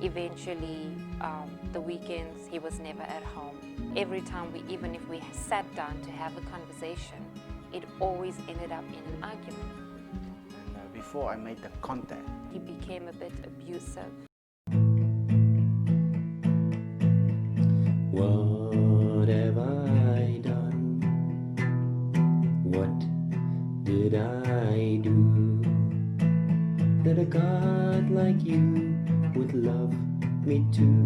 Eventually, the weekends, he was never at home. Every time even if we sat down to have a conversation, it always ended up in an argument. Before I made the contact, He became a bit abusive. What have I done? What did I do that a God like you would love me too?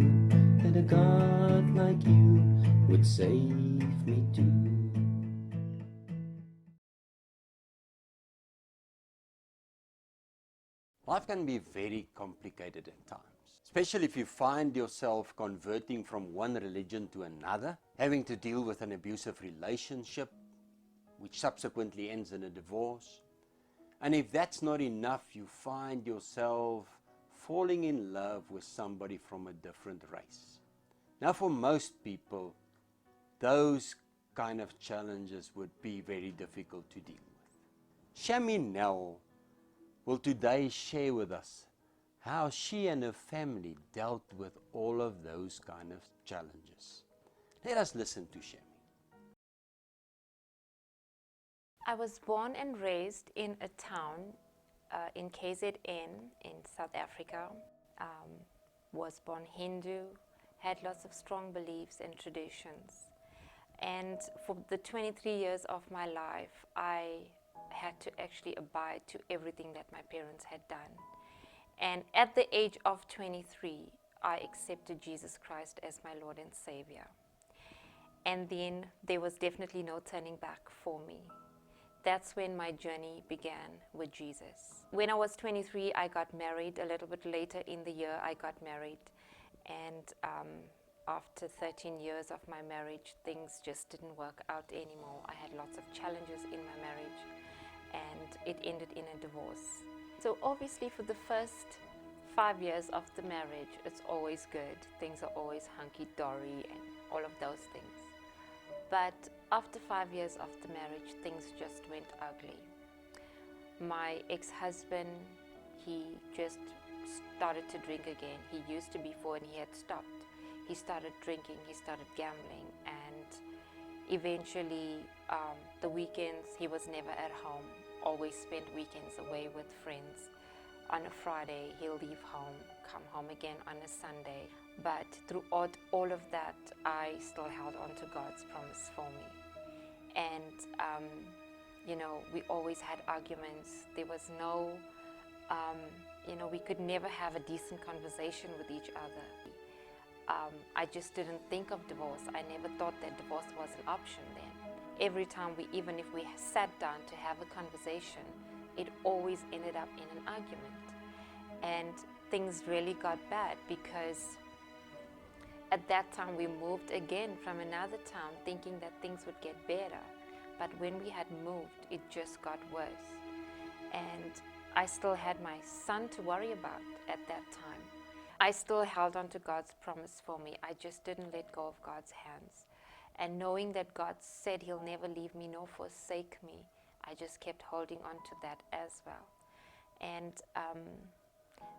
That a God like you would save me too? Life can be very complicated at times, especially if you find yourself converting from one religion to another, having to deal with an abusive relationship, which subsequently ends in a divorce. And if that's not enough, you find yourself falling in love with somebody from a different race. Now, for most people, those kind of challenges would be very difficult to deal with. Shammy Nel will today share with us how she and her family dealt with all of those kind of challenges. Let us listen to Shammy. I was born and raised in a town in KZN in South Africa. Was born Hindu, had lots of strong beliefs and traditions. And for the 23 years of my life, I had to actually abide to everything that my parents had done. And at the age of 23, I accepted Jesus Christ as my Lord and Savior. And then there was definitely no turning back for me. That's when my journey began with Jesus. When I was 23, I got married. A little bit later in the year, I got married. And after 13 years of my marriage, things just didn't work out anymore. I had lots of challenges in my marriage, and it ended in a divorce. So obviously for the first 5 years of the marriage, it's always good. Things are always hunky-dory and all of those things. But after 5 years of the marriage, things just went ugly. My ex-husband, he just started to drink again. He used to before and he had stopped. He started drinking, he started gambling, and eventually the weekends, he was never at home. Always spent weekends away with friends. On a Friday, he'll leave home, come home again on a Sunday. But throughout all of that, I still held on to God's promise for me. And, you know, we always had arguments. There was no, you know, we could never have a decent conversation with each other. I just didn't think of divorce. I never thought that divorce was an option then. Every time even if we sat down to have a conversation, it always ended up in an argument. And things really got bad because at that time we moved again from another town thinking that things would get better. But when we had moved, it just got worse. And I still had my son to worry about at that time. I still held on to God's promise for me. I just didn't let go of God's hands. And knowing that God said He'll never leave me nor forsake me, I just kept holding on to that as well. And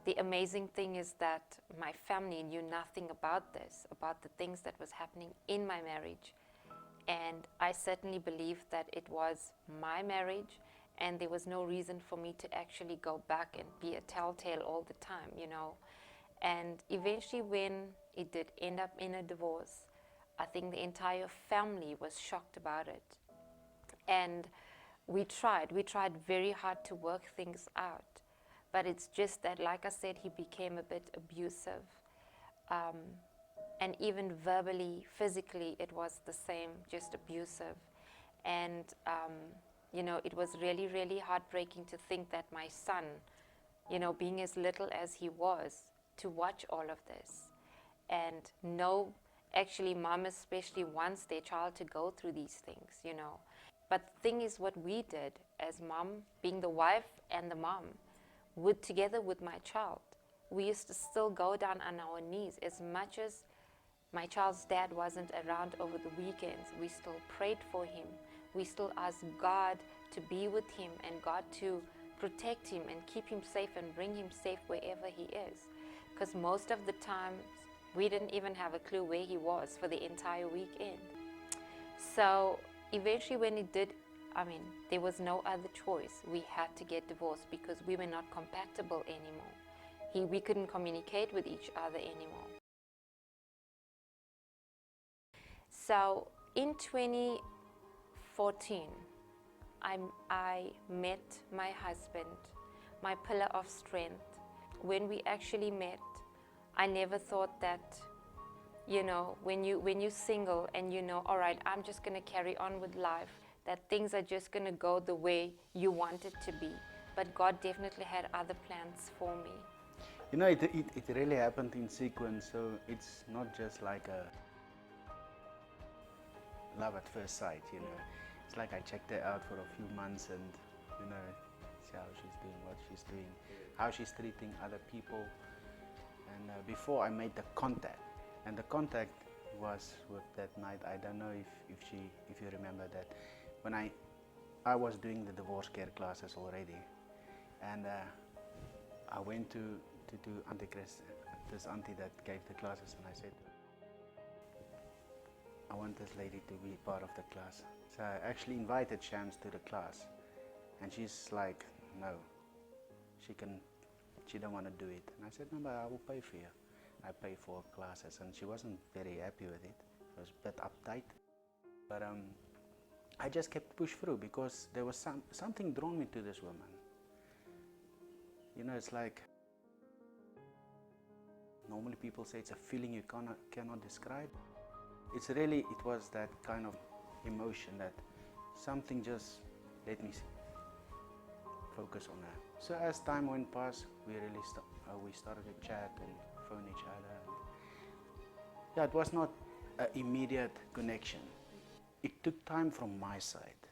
the amazing thing is that my family knew nothing about this, about the things that was happening in my marriage. And I certainly believed that it was my marriage and there was no reason for me to actually go back and be a telltale all the time, you know. And eventually when it did end up in a divorce, I think the entire family was shocked about it. And we tried very hard to work things out. But it's just that, like I said, he became a bit abusive. And even verbally, physically, it was the same, just abusive. And, you know, it was really, really heartbreaking to think that my son, you know, being as little as he was, to watch all of this. And know, actually, mom especially wants their child to go through these things, you know. But the thing is, what we did as mom, being the wife and the mom, together with my child, we used to still go down on our knees. As much as my child's dad wasn't around over the weekends, we still prayed for him. We still asked God to be with him and God to protect him and keep him safe and bring him safe wherever he is. because most of the times we didn't even have a clue where he was for the entire weekend. So eventually when he did, there was no other choice. We had to get divorced because we were not compatible anymore. We couldn't communicate with each other anymore. So in 2014, I met my husband, my pillar of strength. When we actually met, I never thought that, when you're single and all right, I'm just going to carry on with life, that things are just going to go the way you want it to be. But God definitely had other plans for me. It really happened in sequence, so it's not just like a love at first sight, It's like I checked her out for a few months and, see how she's doing, what she's doing, how she's treating other people. And before I made the contact, and the contact was with that night, I don't know if you remember that, when I was doing the divorce care classes already, and I went to do this auntie that gave the classes, and I said to her, I want this lady to be part of the class. So I actually invited Shams to the class, and she's like, no, she don't want to do it. And I said, no, but I will pay for you. I pay for classes, and she wasn't very happy with it. She was a bit uptight, but I just kept push through because there was something drawn me to this woman. It's like, normally people say it's a feeling you cannot describe. It was that kind of emotion that something just let me focus on her. So as time went past, we started to chat and phone each other. Yeah, it was not an immediate connection. It took time from my side.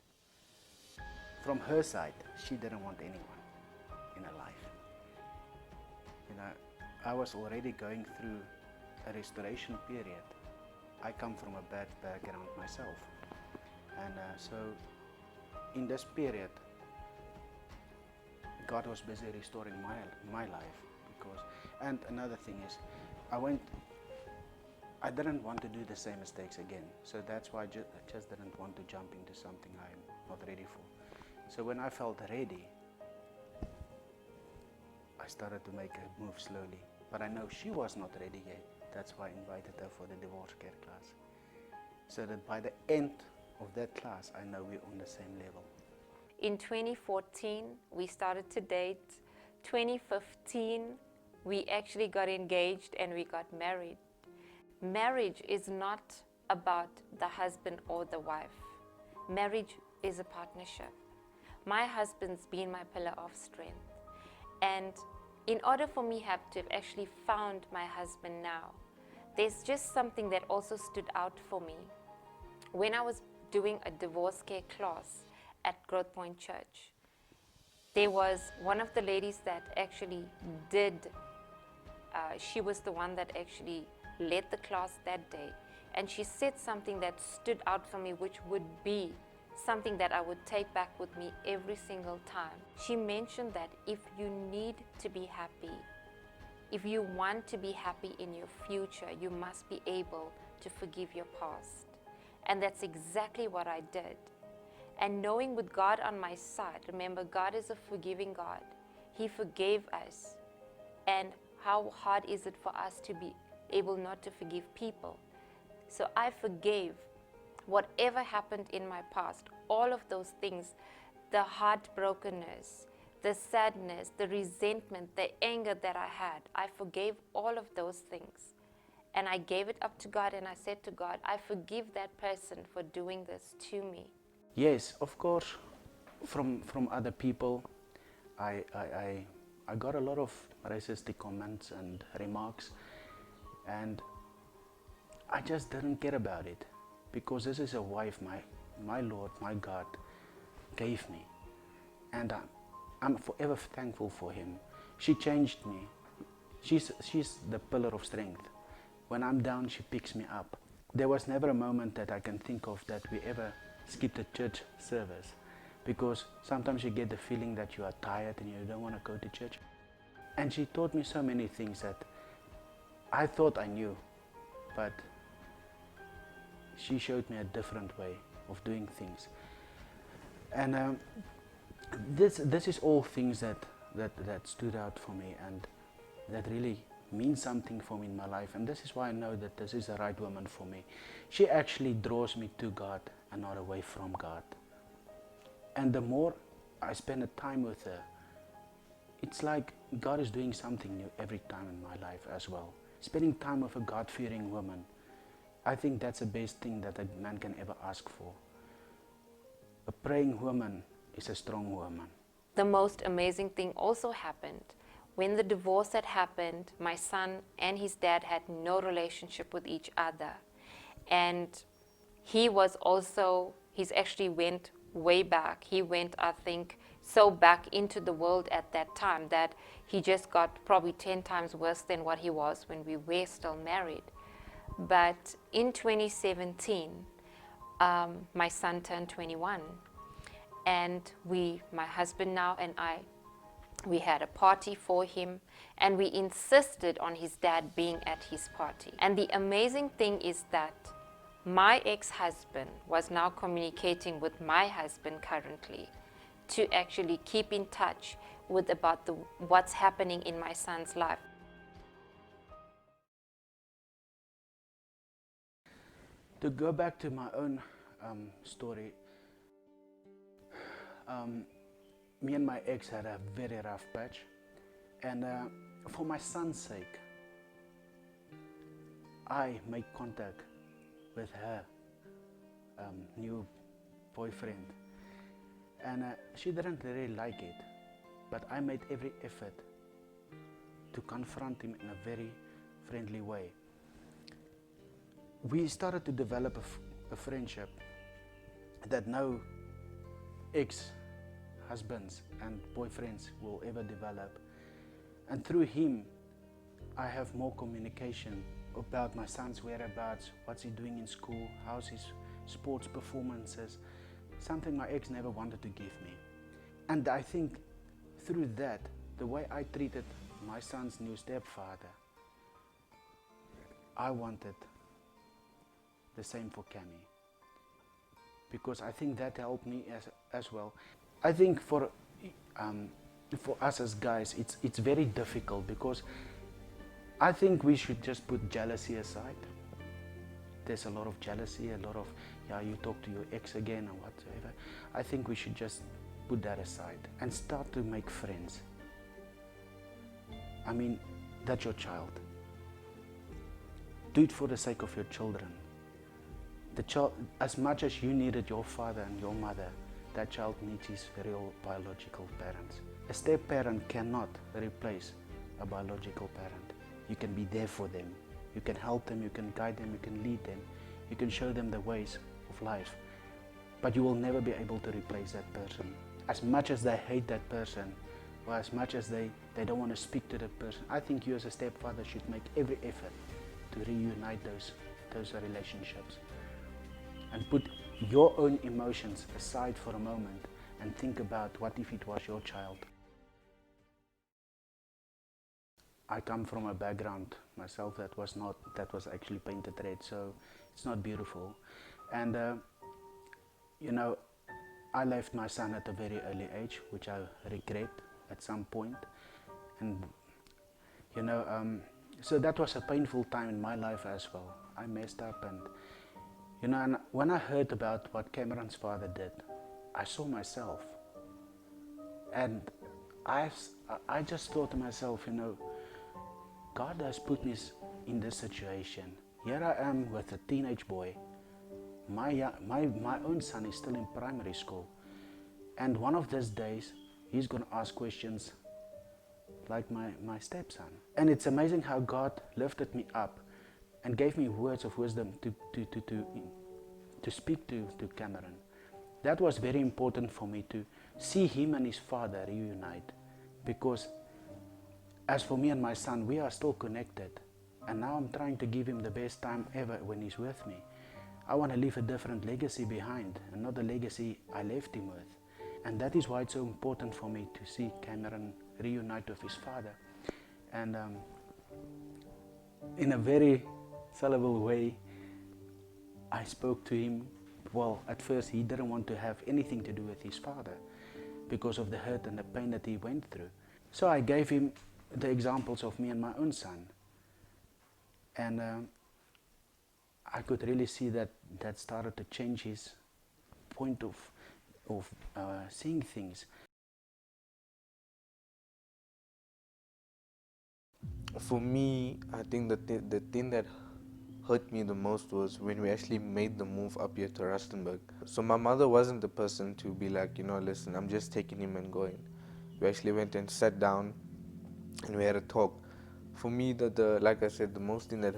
From her side, she didn't want anyone in her life. I was already going through a restoration period. I come from a bad background myself, and so in this period God was busy restoring my life, and another thing is I didn't want to do the same mistakes again, so that's why I just didn't want to jump into something I'm not ready for. So when I felt ready, I started to make a move slowly, but I know she was not ready yet. That's why I invited her for the divorce care class. So that by the end of that class, I know we're on the same level. In 2014, we started to date. 2015, we actually got engaged and we got married. Marriage is not about the husband or the wife. Marriage is a partnership. My husband's been my pillar of strength. And in order for me to have actually found my husband now, there's just something that also stood out for me. When I was doing a divorce care class at Growth Point Church, there was one of the ladies that actually she was the one that actually led the class that day. And she said something that stood out for me, which would be something that I would take back with me every single time. She mentioned that if you need to be happy, if you want to be happy in your future, you must be able to forgive your past. And that's exactly what I did. And knowing with God on my side, remember, God is a forgiving God. He forgave us. And how hard is it for us to be able not to forgive people? So I forgave whatever happened in my past, all of those things, the heartbrokenness, the sadness, the resentment, the anger that I had. I forgave all of those things. And I gave it up to God, and I said to God, I forgive that person for doing this to me. Yes, of course, from other people, I got a lot of racist comments and remarks, and I just didn't care about it, because this is a wife my Lord, my God gave me, and I'm forever thankful for Him. She changed me. She's the pillar of strength. When I'm down, she picks me up. There was never a moment that I can think of that we ever skipped a church service, because sometimes you get the feeling that you are tired and you don't want to go to church. And she taught me so many things, that I thought I knew, but she showed me a different way of doing things. And this is all things that stood out for me and that really means something for me in my life. And this is why I know that this is the right woman for me. She actually draws me to God and not away from God. And the more I spend time with her, it's like God is doing something new every time in my life as well. Spending time with a God-fearing woman, I think that's the best thing that a man can ever ask for. A praying woman is a strong woman. The most amazing thing also happened. When the divorce had happened, my son and his dad had no relationship with each other. And he's actually went way back. He went, I think, so back into the world at that time that he just got probably 10 times worse than what he was when we were still married. But in 2017, my son turned 21. And my husband now and I, we had a party for him, and we insisted on his dad being at his party. And the amazing thing is that my ex-husband was now communicating with my husband currently to actually keep in touch with about what's happening in my son's life. To go back to my own story, me and my ex had a very rough patch, and for my son's sake, I made contact with her new boyfriend, and she didn't really like it, but I made every effort to confront him in a very friendly way. We started to develop a friendship that no ex-husbands and boyfriends will ever develop. And through him, I have more communication about my son's whereabouts, what's he doing in school, how's his sports performances, something my ex never wanted to give me. And I think through that, the way I treated my son's new stepfather, I wanted the same for Cammy, because I think that helped me as well. I think for us as guys, it's very difficult, because I think we should just put jealousy aside. There's a lot of jealousy, a lot of, yeah, you talk to your ex again or whatever. I think we should just put that aside and start to make friends. I mean, that's your child. Do it for the sake of your children. The child, as much as you needed your father and your mother, that child needs his real biological parents. A step-parent cannot replace a biological parent. You can be there for them. You can help them, you can guide them, you can lead them, you can show them the ways of life. But you will never be able to replace that person. As much as they hate that person, or as much as they don't want to speak to that person, I think you as a stepfather should make every effort to reunite those relationships. And put your own emotions aside for a moment and think about what if it was your child. I come from a background myself that was actually painted red, so it's not beautiful. And you know, I left my son at a very early age, which I regret at some point. And you know, so that was a painful time in my life as well. I messed up, and you know, and when I heard about what Cameron's father did, I saw myself. And I just thought to myself, you know, God has put me in this situation. Here I am with a teenage boy. My own son is still in primary school. And one of these days, he's going to ask questions like my stepson. And it's amazing how God lifted me up and gave me words of wisdom to speak to Cameron. That was very important for me, to see him and his father reunite, because as for me and my son, we are still connected, and now I'm trying to give him the best time ever when he's with me. I want to leave a different legacy behind, and not the legacy I left him with. And that is why it's so important for me to see Cameron reunite with his father. And in a very syllable way, I spoke to him. Well, at first he didn't want to have anything to do with his father because of the hurt and the pain that he went through. So I gave him the examples of me and my own son. And I could really see that that started to change his point of seeing things. For me, I think the thing that hurt me the most was when we actually made the move up here to Rustenburg. So my mother wasn't the person to be like, listen, I'm just taking him and going. We actually went and sat down and we had a talk. For me, like I said, the most thing that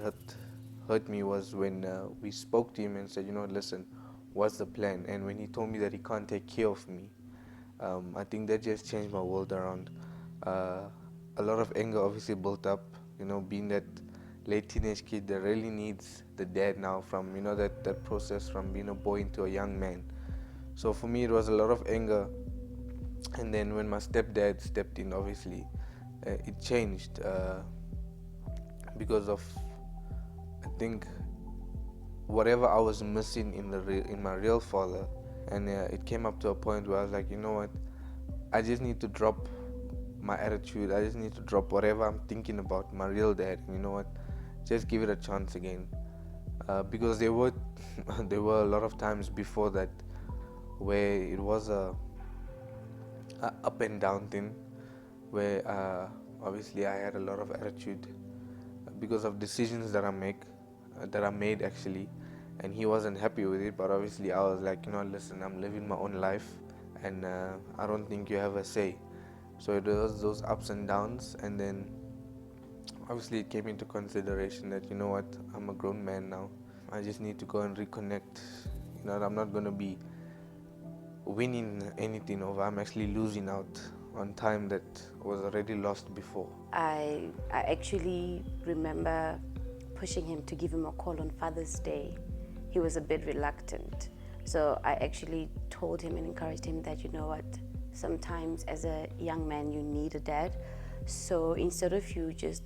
hurt me was when we spoke to him and said, listen, what's the plan? And when he told me that he can't take care of me, I think that just changed my world around. A lot of anger obviously built up, being that late teenage kid that really needs the dad now from, that process from being a boy into a young man. So for me, it was a lot of anger. And then when my stepdad stepped in, obviously, it changed because of, I think, whatever I was missing in my real father. And it came up to a point where I was like, you know what, I just need to drop my attitude. I just need to drop whatever I'm thinking about my real dad. And you know what, just give it a chance again. Because there were a lot of times before that where it was a up and down thing, where obviously I had a lot of attitude because of decisions that I made actually, and he wasn't happy with it. But obviously I was like, listen, I'm living my own life, and I don't think you have a say. So it was those ups and downs, and then obviously it came into consideration that, you know what, I'm a grown man now. I just need to go and reconnect. I'm not going to be winning anything over. I'm actually losing out on time that was already lost before. I actually remember pushing him to give him a call on Father's Day. He was a bit reluctant. So I actually told him and encouraged him that, you know what, sometimes as a young man you need a dad. So instead of you just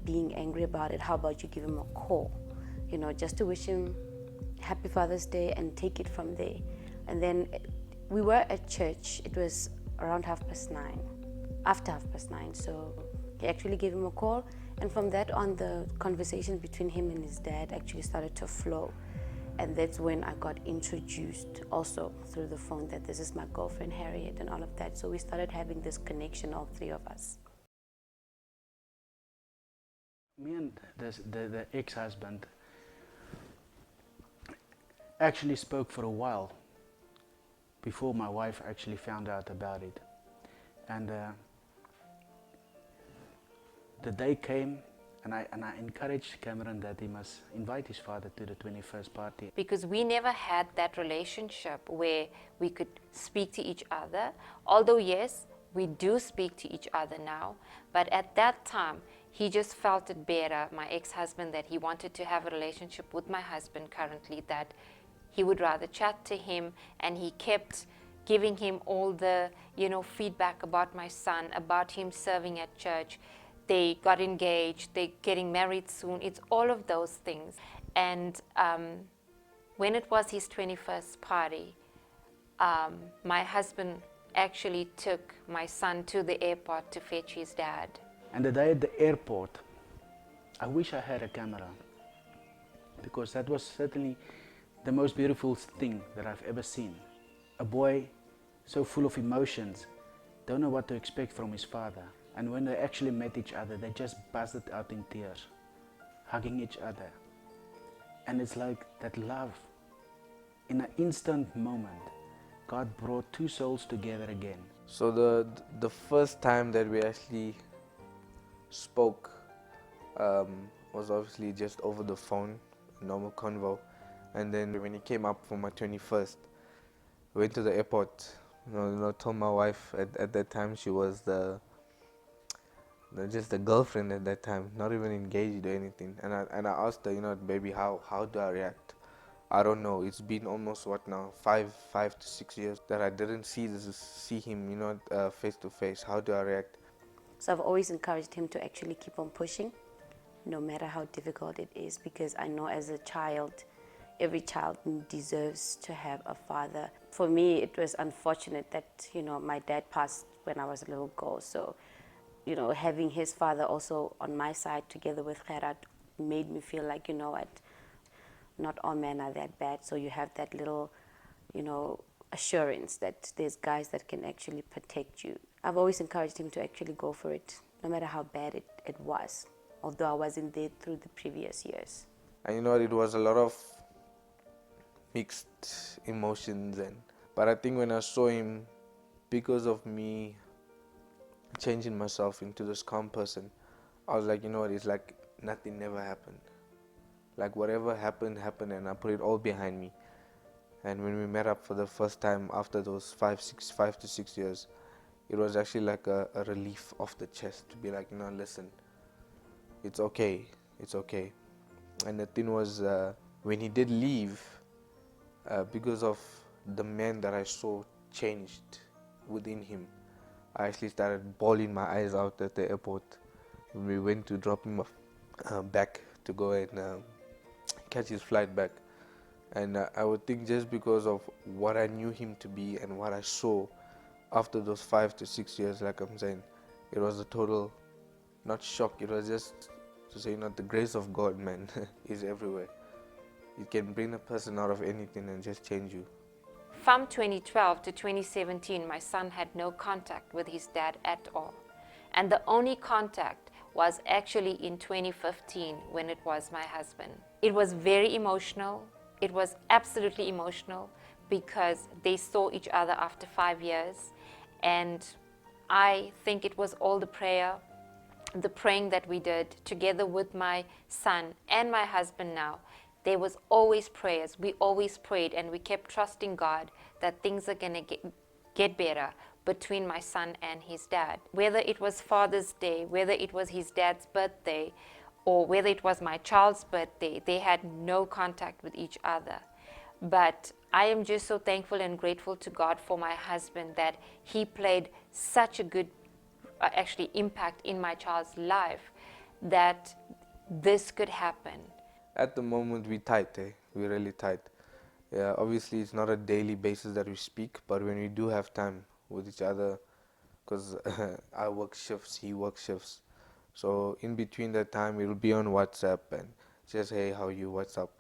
being angry about it, how about you give him a call, just to wish him happy Father's Day and take it from there. And then we were at church. It was around 9:30, after 9:30. So he actually gave him a call, and from that on, the conversations between him and his dad actually started to flow. And that's when I got introduced also through the phone that this is my girlfriend Harriet and all of that. So we started having this connection, all three of us. Me and the ex-husband actually spoke for a while before my wife actually found out about it. And the day came, and I encouraged Cameron that he must invite his father to the 21st party. Because we never had that relationship where we could speak to each other. Although yes, we do speak to each other now, but at that time, he just felt it better, my ex-husband, that he wanted to have a relationship with my husband currently, that he would rather chat to him, and he kept giving him all the, feedback about my son, about him serving at church. They got engaged, they're getting married soon. It's all of those things. And when it was his 21st party, my husband actually took my son to the airport to fetch his dad. And the day at the airport, I wish I had a camera, because that was certainly the most beautiful thing that I've ever seen. A boy so full of emotions, don't know what to expect from his father. And when they actually met each other, they just busted out in tears, hugging each other. And it's like that love, in an instant moment, God brought two souls together again. So the first time that we actually spoke was obviously just over the phone, a normal convo. And then when he came up for my 21st, we went to the airport. Told my wife at that time, she was just a girlfriend at that time, not even engaged or anything. And I asked her, baby, how do I react? I don't know. It's been almost 5 to 6 years that I didn't see him, face to face. How do I react? So I've always encouraged him to actually keep on pushing no matter how difficult it is, because I know as a child, every child deserves to have a father. For me, it was unfortunate that, my dad passed when I was a little girl. So, having his father also on my side together with Gerard made me feel like, what, not all men are that bad. So you have that little, assurance that there's guys that can actually protect you. I've always encouraged him to actually go for it, no matter how bad it was, although I wasn't there through the previous years. And it was a lot of mixed emotions, but I think when I saw him, because of me changing myself into this calm person, I was like, it's like nothing never happened. Like whatever happened, and I put it all behind me. And when we met up for the first time after those 5 to 6 years, it was actually like a relief off the chest to be like, listen, it's okay. And the thing was, when he did leave, because of the man that I saw changed within him, I actually started bawling my eyes out at the airport when we went to drop him off back to go and catch his flight back. And I would think just because of what I knew him to be and what I saw after those 5 to 6 years, like I'm saying, it was a total, not shock, it was just to say, the grace of God, man, is everywhere. It can bring a person out of anything and just change you. From 2012 to 2017, my son had no contact with his dad at all. And the only contact was actually in 2015 when it was my husband. It was very emotional. It was absolutely emotional because they saw each other after 5 years. And I think it was all the praying that we did together with my son and my husband now. There was always prayers. We always prayed and we kept trusting God that things are going to get better between my son and his dad. Whether it was Father's Day, whether it was his dad's birthday, or whether it was my child's birthday, they had no contact with each other. But I am just so thankful and grateful to God for my husband that he played such a good impact in my child's life that this could happen. At the moment, we're tight, we're really tight. Yeah, obviously it's not a daily basis that we speak, but when we do have time with each other, because I work shifts, he works shifts, so in between that time we'll be on WhatsApp and just, hey, how are you, what's up?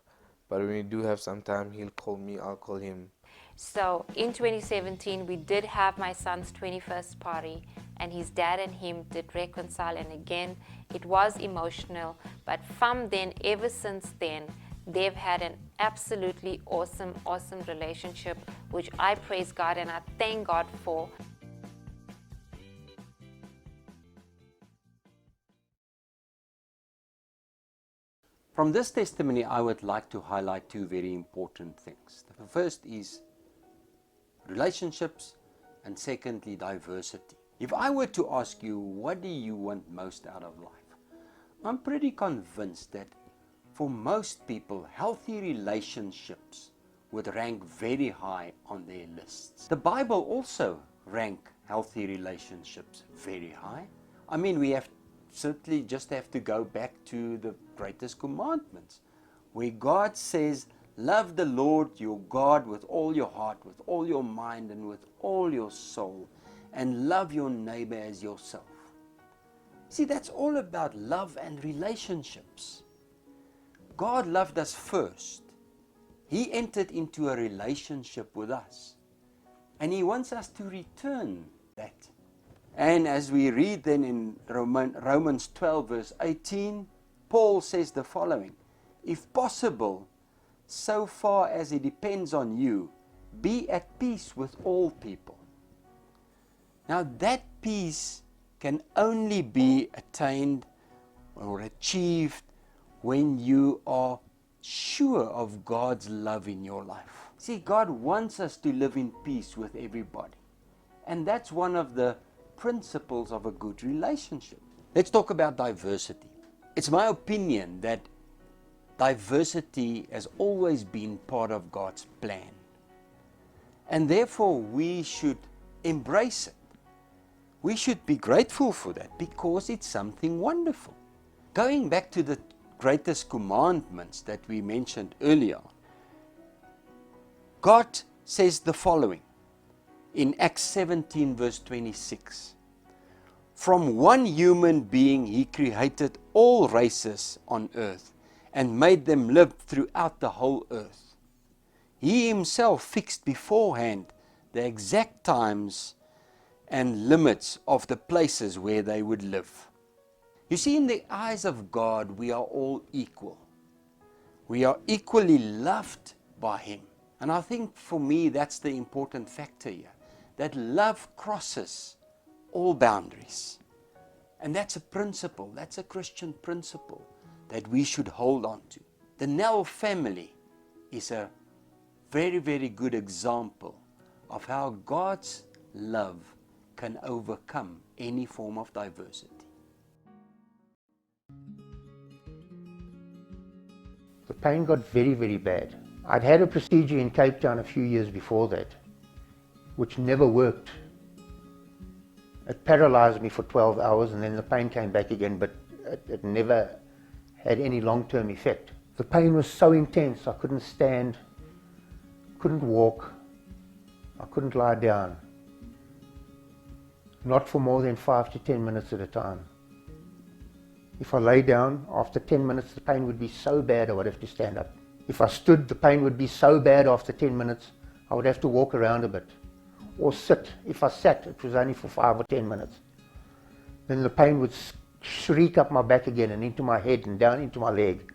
But when we do have some time, he'll call me, I'll call him. So in 2017, we did have my son's 21st party, and his dad and him did reconcile, and again, it was emotional. But from then, ever since then, they've had an absolutely awesome relationship, which I praise God and I thank God for. From this testimony, I would like to highlight two very important things. The first is relationships, and secondly, diversity. If I were to ask you, what do you want most out of life? I'm pretty convinced that for most people, healthy relationships would rank very high on their lists. The Bible also ranks healthy relationships very high. I mean, we certainly just have to go back to the greatest commandments, where God says, love the Lord your God with all your heart, with all your mind, and with all your soul, and love your neighbor as yourself. See, that's all about love and relationships. God loved us first. He entered into a relationship with us, and He wants us to return that. And as we read then in Romans 12 verse 18, Paul says the following: if possible, so far as it depends on you, be at peace with all people. Now that peace can only be attained or achieved when you are sure of God's love in your life. See, God wants us to live in peace with everybody. And that's one of the principles of a good relationship. Let's talk about diversity. It's my opinion that diversity has always been part of God's plan. And therefore we should embrace it. We should be grateful for that because it's something wonderful. Going back to the greatest commandments that we mentioned earlier, God says the following in Acts 17 verse 26. From one human being he created all races on earth and made them live throughout the whole earth. He himself fixed beforehand the exact times and limits of the places where they would live. You see, in the eyes of God, we are all equal. We are equally loved by Him. And I think for me, that's the important factor here. That love crosses all boundaries. And that's a principle, that's a Christian principle that we should hold on to. The Nel family is a very, very good example of how God's love can overcome any form of diversity. The pain got very, very bad. I'd had a procedure in Cape Town a few years before that, which never worked. It paralyzed me for 12 hours and then the pain came back again, but it never had any long-term effect. The pain was so intense, I couldn't stand, couldn't walk, I couldn't lie down. Not for more than 5 to 10 minutes at a time. If I lay down, after 10 minutes the pain would be so bad I would have to stand up. If I stood, the pain would be so bad after 10 minutes I would have to walk around a bit. Or sit. If I sat, it was only for 5 or 10 minutes. Then the pain would shriek up my back again and into my head and down into my leg.